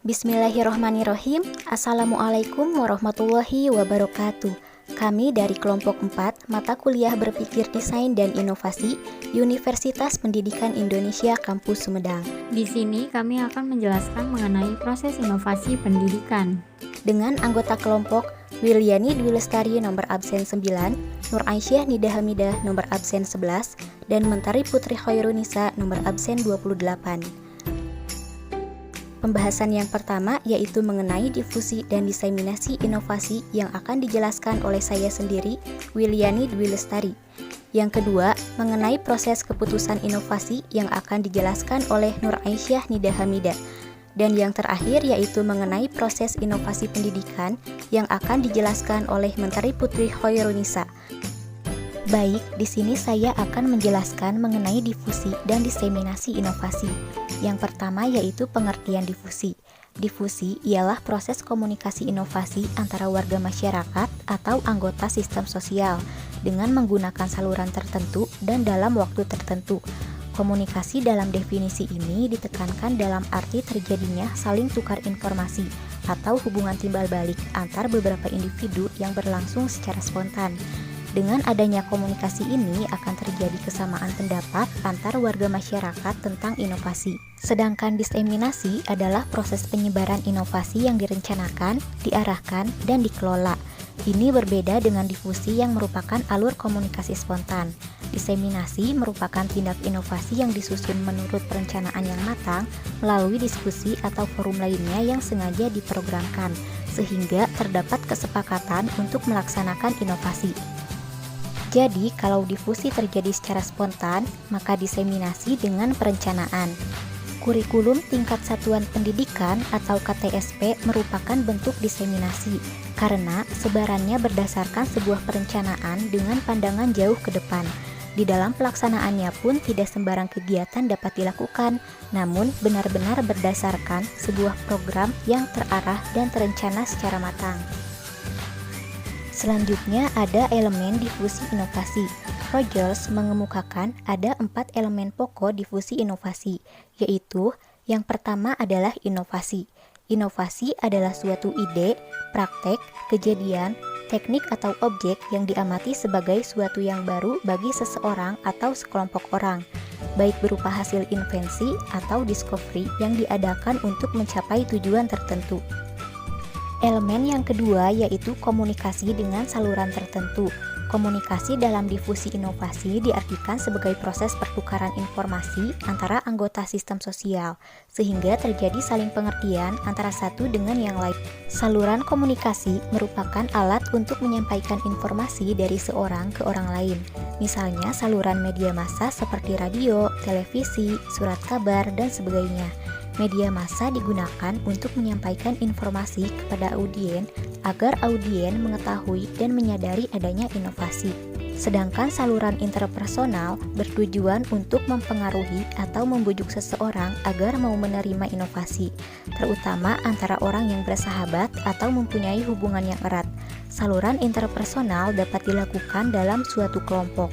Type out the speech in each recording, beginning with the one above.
Bismillahirrohmanirrohim. Assalamualaikum warahmatullahi wabarakatuh. Kami dari kelompok 4 mata kuliah berpikir desain dan inovasi Universitas Pendidikan Indonesia Kampus Sumedang. Di sini kami akan menjelaskan mengenai proses inovasi pendidikan. Dengan anggota kelompok Wiliani Dwi Lestari nomor absen 9, Nur Aisyah Nida Hamidah nomor absen 11, dan Mentari Putri Khairunisa nomor absen 28. Pembahasan yang pertama yaitu mengenai difusi dan diseminasi inovasi yang akan dijelaskan oleh saya sendiri, Wiliani Dwi Lestari. Yang kedua, mengenai proses keputusan inovasi yang akan dijelaskan oleh Nur Aisyah Nida Hamidah. Dan yang terakhir yaitu mengenai proses inovasi pendidikan yang akan dijelaskan oleh Menteri Putri Khairunisa. Baik, di sini saya akan menjelaskan mengenai difusi dan diseminasi inovasi. Yang pertama yaitu pengertian difusi. Difusi ialah proses komunikasi inovasi antara warga masyarakat atau anggota sistem sosial dengan menggunakan saluran tertentu dan dalam waktu tertentu. Komunikasi dalam definisi ini ditekankan dalam arti terjadinya saling tukar informasi atau hubungan timbal balik antar beberapa individu yang berlangsung secara spontan. Dengan adanya komunikasi ini akan terjadi kesamaan pendapat antar warga masyarakat tentang inovasi. Sedangkan diseminasi adalah proses penyebaran inovasi yang direncanakan, diarahkan, dan dikelola. Ini berbeda dengan difusi yang merupakan alur komunikasi spontan. Diseminasi merupakan tindak inovasi yang disusun menurut perencanaan yang matang melalui diskusi atau forum lainnya yang sengaja diprogramkan, sehingga terdapat kesepakatan untuk melaksanakan inovasi. Jadi, kalau difusi terjadi secara spontan, maka diseminasi dengan perencanaan. Kurikulum tingkat satuan pendidikan atau KTSP merupakan bentuk diseminasi, karena sebarannya berdasarkan sebuah perencanaan dengan pandangan jauh ke depan. Di dalam pelaksanaannya pun tidak sembarang kegiatan dapat dilakukan, namun benar-benar berdasarkan sebuah program yang terarah dan terencana secara matang. Selanjutnya ada elemen difusi inovasi. Rogers mengemukakan ada 4 elemen pokok difusi inovasi, yaitu yang pertama adalah inovasi. Inovasi adalah suatu ide, praktek, kejadian, teknik atau objek yang diamati sebagai suatu yang baru bagi seseorang atau sekelompok orang, baik berupa hasil invensi atau discovery yang diadakan untuk mencapai tujuan tertentu. Elemen yang kedua yaitu komunikasi dengan saluran tertentu. Komunikasi dalam difusi inovasi diartikan sebagai proses pertukaran informasi antara anggota sistem sosial, sehingga terjadi saling pengertian antara satu dengan yang lain. Saluran komunikasi merupakan alat untuk menyampaikan informasi dari seorang ke orang lain. Misalnya saluran media massa seperti radio, televisi, surat kabar, dan sebagainya. Media massa digunakan untuk menyampaikan informasi kepada audien agar audien mengetahui dan menyadari adanya inovasi. Sedangkan saluran interpersonal bertujuan untuk mempengaruhi atau membujuk seseorang agar mau menerima inovasi, terutama antara orang yang bersahabat atau mempunyai hubungan yang erat. Saluran interpersonal dapat dilakukan dalam suatu kelompok.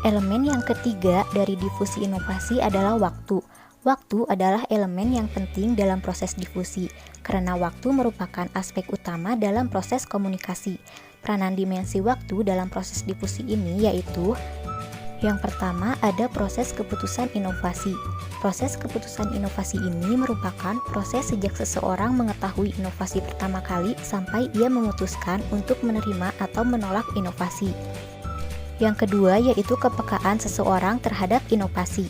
Elemen yang ketiga dari difusi inovasi adalah waktu. Waktu adalah elemen yang penting dalam proses difusi, karena waktu merupakan aspek utama dalam proses komunikasi. Peranan dimensi waktu dalam proses difusi ini yaitu yang pertama ada proses keputusan inovasi. Proses keputusan inovasi ini merupakan proses sejak seseorang mengetahui inovasi pertama kali sampai ia memutuskan untuk menerima atau menolak inovasi. Yang kedua yaitu kepekaan seseorang terhadap inovasi.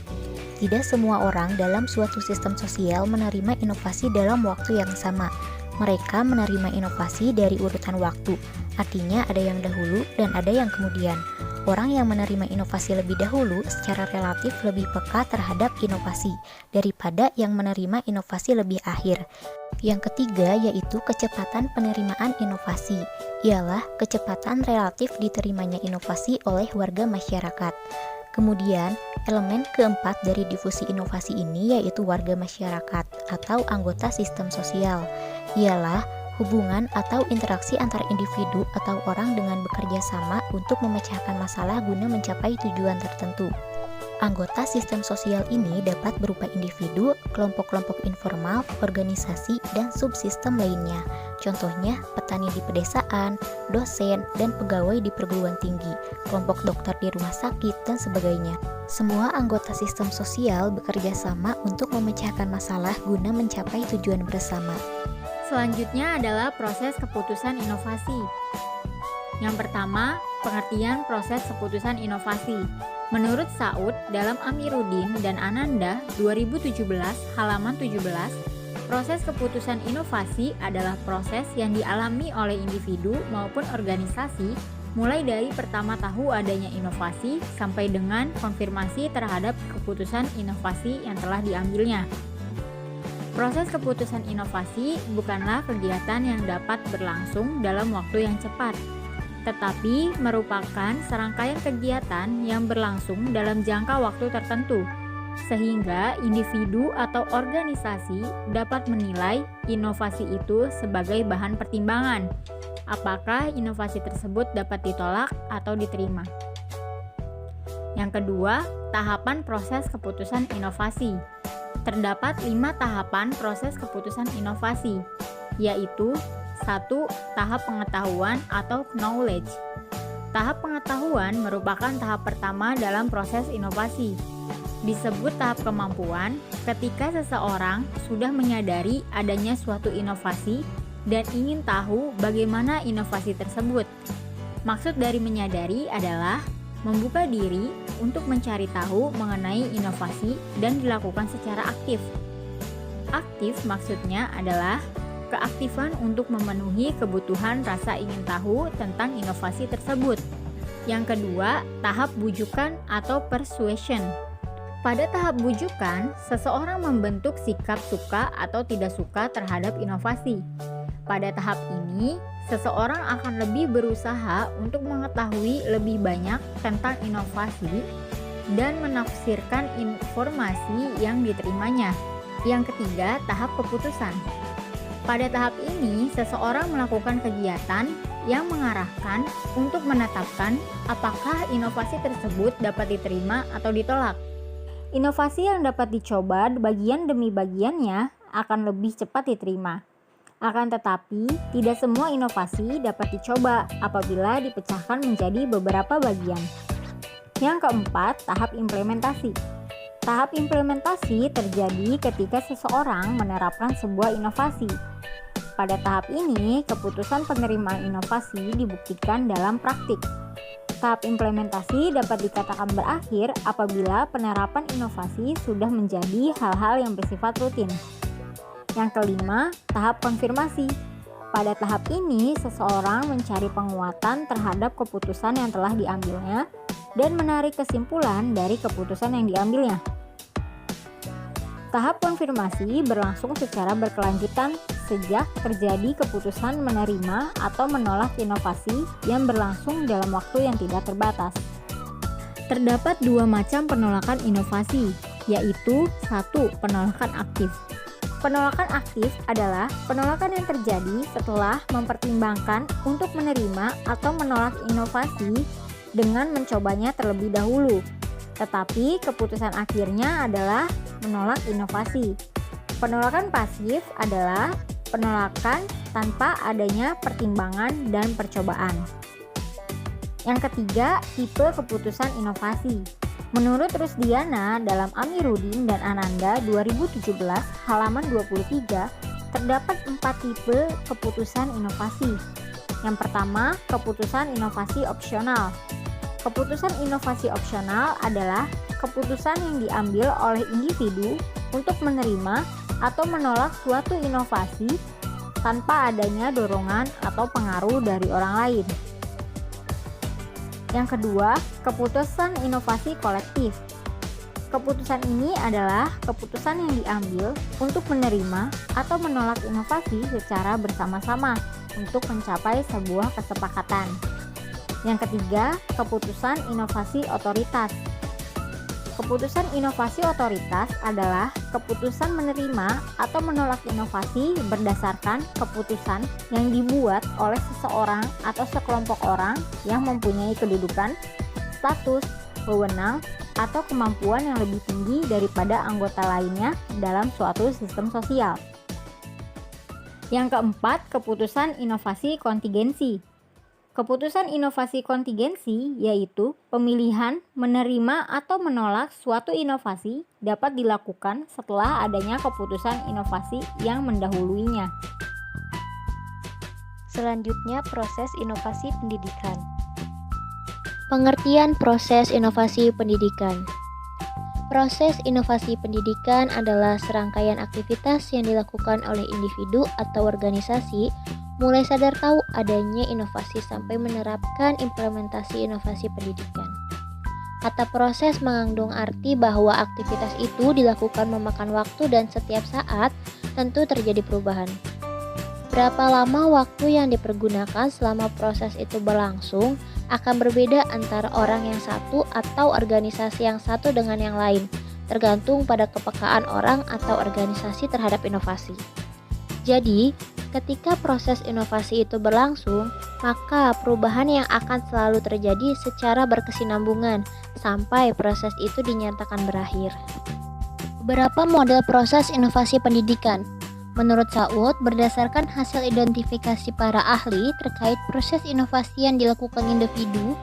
Tidak semua orang dalam suatu sistem sosial menerima inovasi dalam waktu yang sama. Mereka menerima inovasi dari urutan waktu, artinya ada yang dahulu dan ada yang kemudian. Orang yang menerima inovasi lebih dahulu secara relatif lebih peka terhadap inovasi daripada yang menerima inovasi lebih akhir. Yang ketiga yaitu kecepatan penerimaan inovasi, ialah kecepatan relatif diterimanya inovasi oleh warga masyarakat. Kemudian, elemen keempat dari difusi inovasi ini yaitu warga masyarakat atau anggota sistem sosial, ialah hubungan atau interaksi antar individu atau orang dengan bekerja sama untuk memecahkan masalah guna mencapai tujuan tertentu. Anggota sistem sosial ini dapat berupa individu, kelompok-kelompok informal, organisasi, dan subsistem lainnya. Contohnya, petani di pedesaan, dosen, dan pegawai di perguruan tinggi, kelompok dokter di rumah sakit, dan sebagainya. Semua anggota sistem sosial bekerja sama untuk memecahkan masalah guna mencapai tujuan bersama. Selanjutnya adalah proses keputusan inovasi. Yang pertama, pengertian proses keputusan inovasi. Menurut Saud dalam Amiruddin dan Ananda 2017 halaman 17, proses keputusan inovasi adalah proses yang dialami oleh individu maupun organisasi mulai dari pertama tahu adanya inovasi sampai dengan konfirmasi terhadap keputusan inovasi yang telah diambilnya. Proses keputusan inovasi bukanlah kegiatan yang dapat berlangsung dalam waktu yang cepat, tetapi merupakan serangkaian kegiatan yang berlangsung dalam jangka waktu tertentu, sehingga individu atau organisasi dapat menilai inovasi itu sebagai bahan pertimbangan, apakah inovasi tersebut dapat ditolak atau diterima. Yang kedua, tahapan proses keputusan inovasi. Terdapat 5 tahapan proses keputusan inovasi, yaitu 1. Tahap pengetahuan atau knowledge. Tahap pengetahuan merupakan tahap pertama dalam proses inovasi. Disebut tahap kemampuan ketika seseorang sudah menyadari adanya suatu inovasi dan ingin tahu bagaimana inovasi tersebut. Maksud dari menyadari adalah membuka diri untuk mencari tahu mengenai inovasi dan dilakukan secara aktif. Aktif maksudnya adalah keaktifan untuk memenuhi kebutuhan rasa ingin tahu tentang inovasi tersebut. Yang kedua, tahap bujukan atau persuasion. Pada tahap bujukan, seseorang membentuk sikap suka atau tidak suka terhadap inovasi. Pada tahap ini, seseorang akan lebih berusaha untuk mengetahui lebih banyak tentang inovasi dan menafsirkan informasi yang diterimanya. Yang ketiga, tahap keputusan. Pada tahap ini, seseorang melakukan kegiatan yang mengarahkan untuk menetapkan apakah inovasi tersebut dapat diterima atau ditolak. Inovasi yang dapat dicoba bagian demi bagiannya akan lebih cepat diterima. Akan tetapi, tidak semua inovasi dapat dicoba apabila dipecahkan menjadi beberapa bagian. Yang keempat, tahap implementasi. Tahap implementasi terjadi ketika seseorang menerapkan sebuah inovasi. Pada tahap ini, keputusan penerimaan inovasi dibuktikan dalam praktik. Tahap implementasi dapat dikatakan berakhir apabila penerapan inovasi sudah menjadi hal-hal yang bersifat rutin. Yang kelima, tahap konfirmasi. Pada tahap ini, seseorang mencari penguatan terhadap keputusan yang telah diambilnya dan menarik kesimpulan dari keputusan yang diambilnya. Tahap konfirmasi berlangsung secara berkelanjutan sejak terjadi keputusan menerima atau menolak inovasi yang berlangsung dalam waktu yang tidak terbatas. Terdapat 2 macam penolakan inovasi, yaitu 1. Penolakan aktif. Penolakan aktif adalah penolakan yang terjadi setelah mempertimbangkan untuk menerima atau menolak inovasi dengan mencobanya terlebih dahulu, tetapi keputusan akhirnya adalah menolak inovasi. Penolakan pasif adalah penolakan tanpa adanya pertimbangan dan percobaan. Yang ketiga, tipe keputusan inovasi. Menurut Rusdiana dalam Amiruddin dan Ananda 2017 halaman 23, terdapat 4 tipe keputusan inovasi. Yang pertama, keputusan inovasi opsional. Keputusan inovasi opsional adalah keputusan yang diambil oleh individu untuk menerima atau menolak suatu inovasi tanpa adanya dorongan atau pengaruh dari orang lain. Yang kedua, keputusan inovasi kolektif. Keputusan ini adalah keputusan yang diambil untuk menerima atau menolak inovasi secara bersama-sama untuk mencapai sebuah kesepakatan. Yang ketiga, keputusan inovasi otoritas. Keputusan inovasi otoritas adalah keputusan menerima atau menolak inovasi berdasarkan keputusan yang dibuat oleh seseorang atau sekelompok orang yang mempunyai kedudukan, status, wewenang, atau kemampuan yang lebih tinggi daripada anggota lainnya dalam suatu sistem sosial. Yang keempat, keputusan inovasi kontingensi. Keputusan inovasi kontingensi yaitu pemilihan menerima atau menolak suatu inovasi dapat dilakukan setelah adanya keputusan inovasi yang mendahuluinya. Selanjutnya, proses inovasi pendidikan. Pengertian proses inovasi pendidikan. Proses inovasi pendidikan adalah serangkaian aktivitas yang dilakukan oleh individu atau organisasi mulai sadar tahu adanya inovasi sampai menerapkan implementasi inovasi pendidikan. Kata proses mengandung arti bahwa aktivitas itu dilakukan memakan waktu dan setiap saat tentu terjadi perubahan. Berapa lama waktu yang dipergunakan selama proses itu berlangsung akan berbeda antara orang yang satu atau organisasi yang satu dengan yang lain, tergantung pada kepekaan orang atau organisasi terhadap inovasi. Jadi, ketika proses inovasi itu berlangsung, maka perubahan yang akan selalu terjadi secara berkesinambungan sampai proses itu dinyatakan berakhir. Beberapa model proses inovasi pendidikan. Menurut Saud, berdasarkan hasil identifikasi para ahli terkait proses inovasi yang dilakukan individu,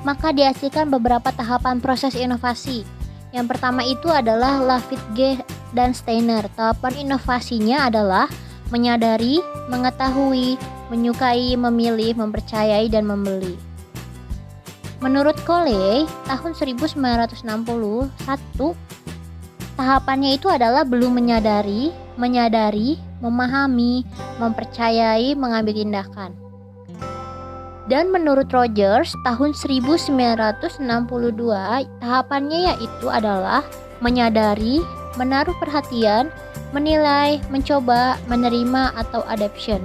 maka dihasilkan beberapa tahapan proses inovasi. Yang pertama itu adalah Lafitge dan Steiner. Tahapan inovasinya adalah menyadari, mengetahui, menyukai, memilih, mempercayai, dan membeli. Menurut Cole, tahun 1961, tahapannya itu adalah belum menyadari, memahami, mempercayai, mengambil tindakan. Dan menurut Rogers, tahun 1962, tahapannya yaitu adalah menyadari, menaruh perhatian, menilai, mencoba, menerima, atau adaption.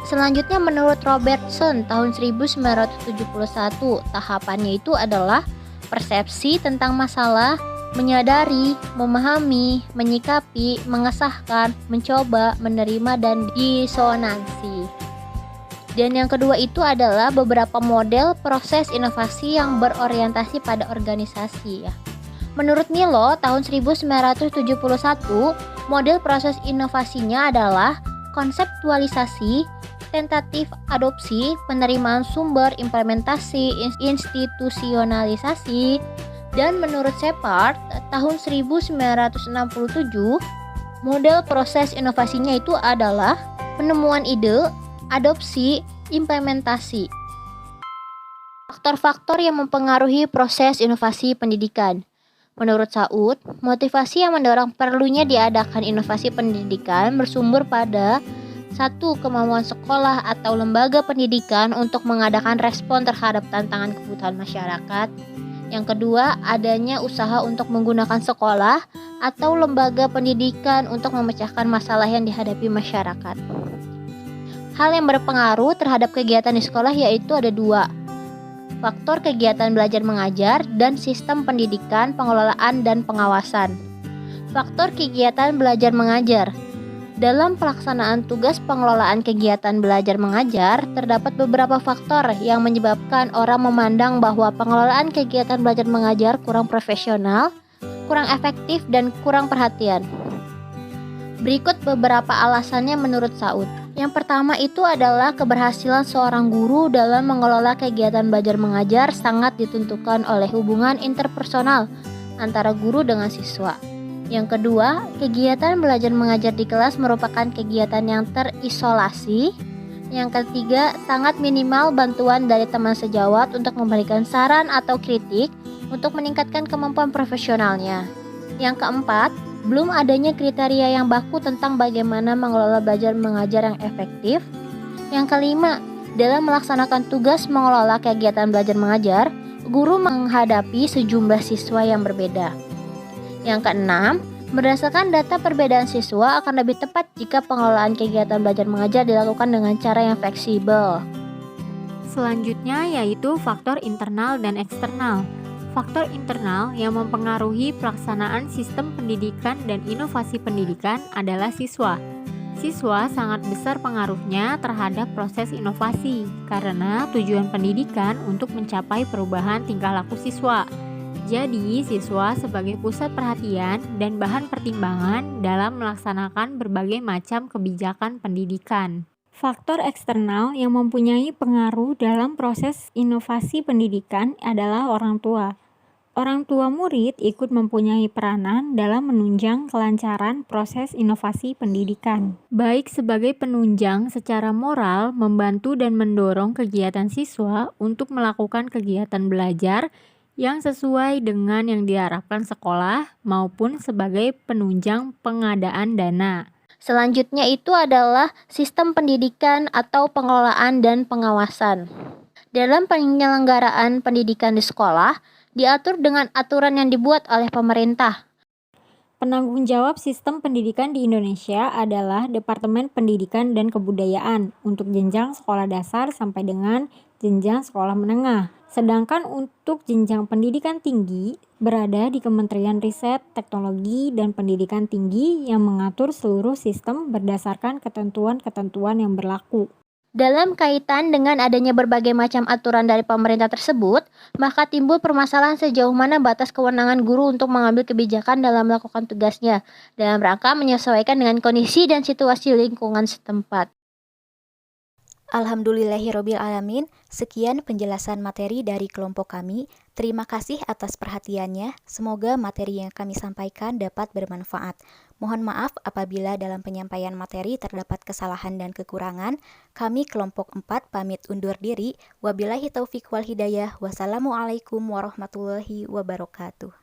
Selanjutnya menurut Robertson tahun 1971, tahapannya itu adalah persepsi tentang masalah, menyadari, memahami, menyikapi, mengesahkan, mencoba, menerima, dan disonansi. Dan yang kedua itu adalah beberapa model proses inovasi yang berorientasi pada organisasi ya. Menurut Milo, tahun 1971, model proses inovasinya adalah konseptualisasi, tentatif adopsi, penerimaan sumber, implementasi, institusionalisasi. Dan menurut Shepard, tahun 1967, model proses inovasinya itu adalah penemuan ide, adopsi, implementasi. Faktor-faktor yang mempengaruhi proses inovasi pendidikan. Menurut Saud, motivasi yang mendorong perlunya diadakan inovasi pendidikan bersumber pada 1. Kemauan sekolah atau lembaga pendidikan untuk mengadakan respon terhadap tantangan kebutuhan masyarakat. Yang kedua, adanya usaha untuk menggunakan sekolah atau lembaga pendidikan untuk memecahkan masalah yang dihadapi masyarakat. Hal yang berpengaruh terhadap kegiatan di sekolah yaitu ada 2. Faktor kegiatan belajar mengajar dan sistem pendidikan, pengelolaan, dan pengawasan. Faktor kegiatan belajar mengajar. Dalam pelaksanaan tugas pengelolaan kegiatan belajar mengajar, terdapat beberapa faktor yang menyebabkan orang memandang bahwa pengelolaan kegiatan belajar mengajar kurang profesional, kurang efektif, dan kurang perhatian. Berikut beberapa alasannya menurut Saud. Yang pertama itu adalah keberhasilan seorang guru dalam mengelola kegiatan belajar mengajar sangat ditentukan oleh hubungan interpersonal antara guru dengan siswa. Yang kedua, kegiatan belajar mengajar di kelas merupakan kegiatan yang terisolasi. Yang ketiga, sangat minimal bantuan dari teman sejawat untuk memberikan saran atau kritik untuk meningkatkan kemampuan profesionalnya. Yang keempat, belum adanya kriteria yang baku tentang bagaimana mengelola belajar mengajar yang efektif. Yang kelima, dalam melaksanakan tugas mengelola kegiatan belajar mengajar, guru menghadapi sejumlah siswa yang berbeda. Yang keenam, berdasarkan data perbedaan siswa akan lebih tepat jika pengelolaan kegiatan belajar mengajar dilakukan dengan cara yang fleksibel. Selanjutnya yaitu faktor internal dan eksternal. Faktor internal yang mempengaruhi pelaksanaan sistem pendidikan dan inovasi pendidikan adalah siswa. Siswa sangat besar pengaruhnya terhadap proses inovasi karena tujuan pendidikan untuk mencapai perubahan tingkah laku siswa. Jadi, siswa sebagai pusat perhatian dan bahan pertimbangan dalam melaksanakan berbagai macam kebijakan pendidikan. Faktor eksternal yang mempunyai pengaruh dalam proses inovasi pendidikan adalah orang tua. Orang tua murid ikut mempunyai peranan dalam menunjang kelancaran proses inovasi pendidikan. Baik sebagai penunjang secara moral, membantu dan mendorong kegiatan siswa untuk melakukan kegiatan belajar yang sesuai dengan yang diharapkan sekolah, maupun sebagai penunjang pengadaan dana. Selanjutnya itu adalah sistem pendidikan atau pengelolaan dan pengawasan. Dalam penyelenggaraan pendidikan di sekolah, diatur dengan aturan yang dibuat oleh pemerintah. Penanggung jawab sistem pendidikan di Indonesia adalah Departemen Pendidikan dan Kebudayaan untuk jenjang sekolah dasar sampai dengan jenjang sekolah menengah. Sedangkan untuk jenjang pendidikan tinggi berada di Kementerian Riset, Teknologi, dan Pendidikan Tinggi yang mengatur seluruh sistem berdasarkan ketentuan-ketentuan yang berlaku. Dalam kaitan dengan adanya berbagai macam aturan dari pemerintah tersebut, maka timbul permasalahan sejauh mana batas kewenangan guru untuk mengambil kebijakan dalam melakukan tugasnya, dalam rangka menyesuaikan dengan kondisi dan situasi lingkungan setempat. Alhamdulillahirrabbilalamin, sekian penjelasan materi dari kelompok kami. Terima kasih atas perhatiannya. Semoga materi yang kami sampaikan dapat bermanfaat. Mohon maaf apabila dalam penyampaian materi terdapat kesalahan dan kekurangan. Kami kelompok 4 pamit undur diri. Wabillahi taufiq wal hidayah. Wassalamualaikum warahmatullahi wabarakatuh.